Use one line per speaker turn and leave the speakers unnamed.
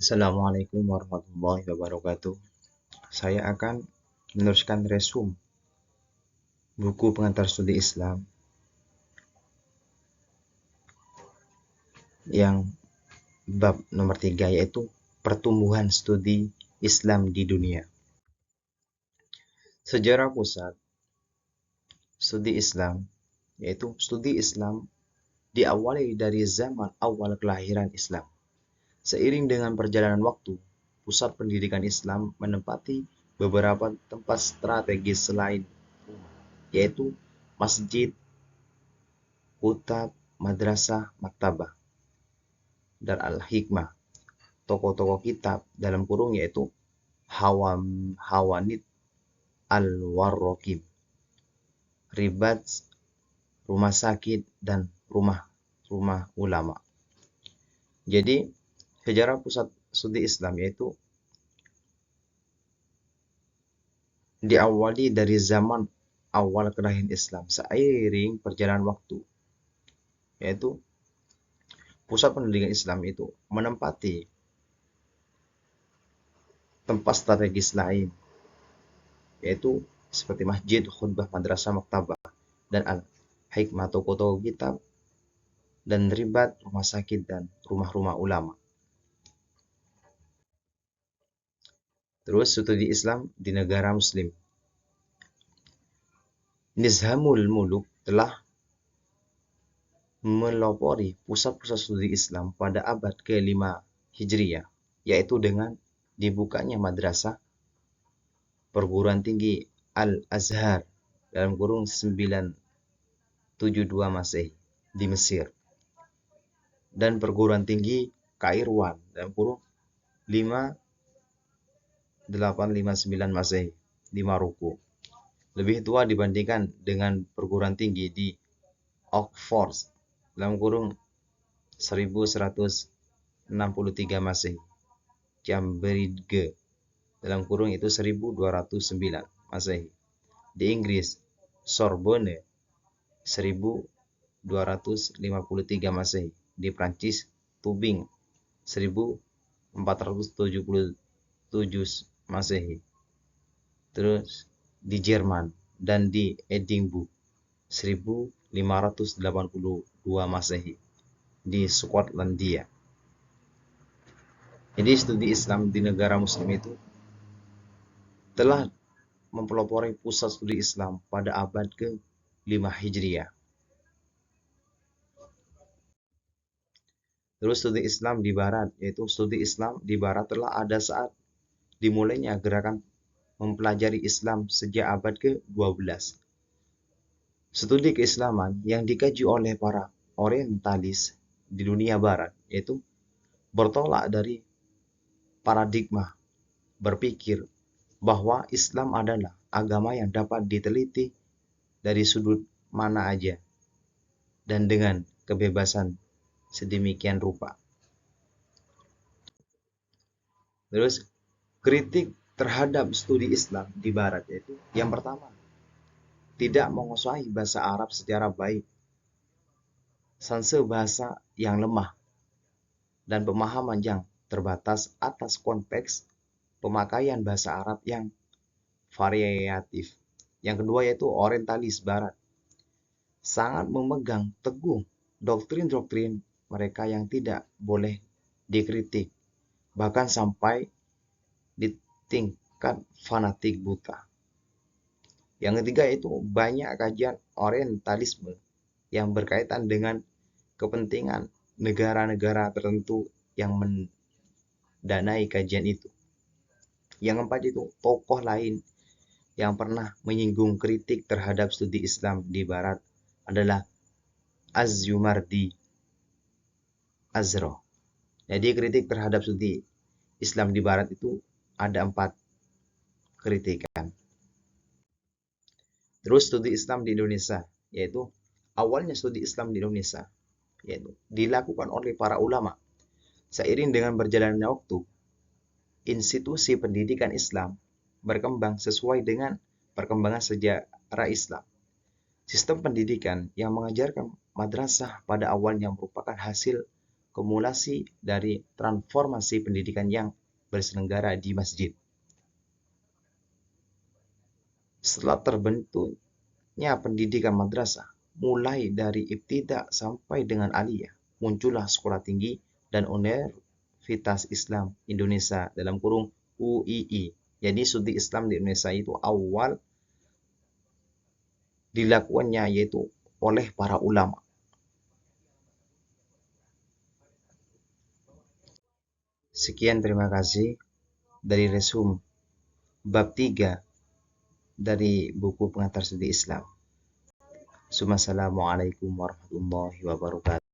Assalamualaikum warahmatullahi wabarakatuh. Saya akan meneruskan resume buku pengantar studi Islam yang bab nomor 3, yaitu pertumbuhan studi Islam di dunia. Sejarah pusat studi Islam, yaitu studi Islam diawali dari zaman awal kelahiran Islam. Seiring dengan perjalanan waktu, pusat pendidikan Islam menempati beberapa tempat strategis selain rumah, yaitu masjid, kutab, madrasah, maktabah, dan al-hikmah. Tokoh-tokoh kitab dalam kurung yaitu Hawanit al-Warroqim, ribat, rumah sakit, dan rumah ulama. Jadi sejarah pusat studi Islam yaitu diawali dari zaman awal kelahiran Islam seiring perjalanan waktu, yaitu pusat pendidikan Islam itu menempati tempat strategis lain, yaitu seperti masjid, khutbah, madrasah, maktabah, dan al-hikmah, toko-toko kitab, dan ribat, rumah sakit, dan rumah-rumah ulama. Terus studi Islam di negara Muslim. Nizamul Muluk telah melopori pusat-pusat studi Islam pada abad ke-5 Hijriah, yaitu dengan dibukanya madrasah perguruan tinggi Al-Azhar dalam kurung 972 Masehi di Mesir, dan perguruan tinggi Kairwan dalam kurung 5859 Masehi di Maroko. Lebih tua dibandingkan dengan perguruan tinggi di Oxford dalam kurung 1163 Masehi, Cambridge dalam kurung itu 1209 Masehi. Di Inggris, Sorbonne 1253 Masehi. Di Prancis, Tubing 1477 Masehi. Terus di Jerman dan di Edinburgh 1582 Masehi di Skotlandia. Jadi studi Islam di negara Muslim itu telah mempelopori pusat studi Islam pada abad ke-5 Hijriah. Terus studi Islam di Barat, yaitu studi Islam di Barat telah ada saat dimulainya gerakan mempelajari Islam sejak abad ke-12. Studi keislaman yang dikaji oleh para orientalis di dunia barat yaitu bertolak dari paradigma berpikir bahwa Islam adalah agama yang dapat diteliti dari sudut mana aja dan dengan kebebasan sedemikian rupa. Terus kritik terhadap studi Islam di Barat yaitu yang pertama, tidak menguasai bahasa Arab secara baik, sanse bahasa yang lemah, dan pemahaman yang terbatas atas konteks pemakaian bahasa Arab yang variatif. Yang kedua yaitu orientalis Barat sangat memegang teguh doktrin-doktrin mereka yang tidak boleh dikritik, bahkan sampai di tingkat fanatik buta. Yang ketiga itu banyak kajian orientalisme yang berkaitan dengan kepentingan negara-negara tertentu yang mendanai kajian itu. Yang keempat itu tokoh lain yang pernah menyinggung kritik terhadap studi Islam di Barat adalah Az-Zumardi Azra. Jadi kritik terhadap studi Islam di Barat itu ada 4 kritikan. Terus studi Islam di Indonesia, yaitu awalnya studi Islam di Indonesia yaitu dilakukan oleh para ulama. Seiring dengan berjalannya waktu, institusi pendidikan Islam berkembang sesuai dengan perkembangan sejarah Islam. Sistem pendidikan yang mengajarkan madrasah pada awalnya merupakan hasil akumulasi dari transformasi pendidikan yang berselenggara di masjid. Setelah terbentuknya pendidikan madrasah, mulai dari ibtidak sampai dengan aliyah, muncullah sekolah tinggi dan Universitas Islam Indonesia dalam kurung UII. Jadi studi Islam di Indonesia itu awal dilakukannya yaitu oleh para ulama. Sekian, terima kasih dari resum bab 3 dari buku Pengantar Studi Islam. Assalamualaikum warahmatullahi wabarakatuh.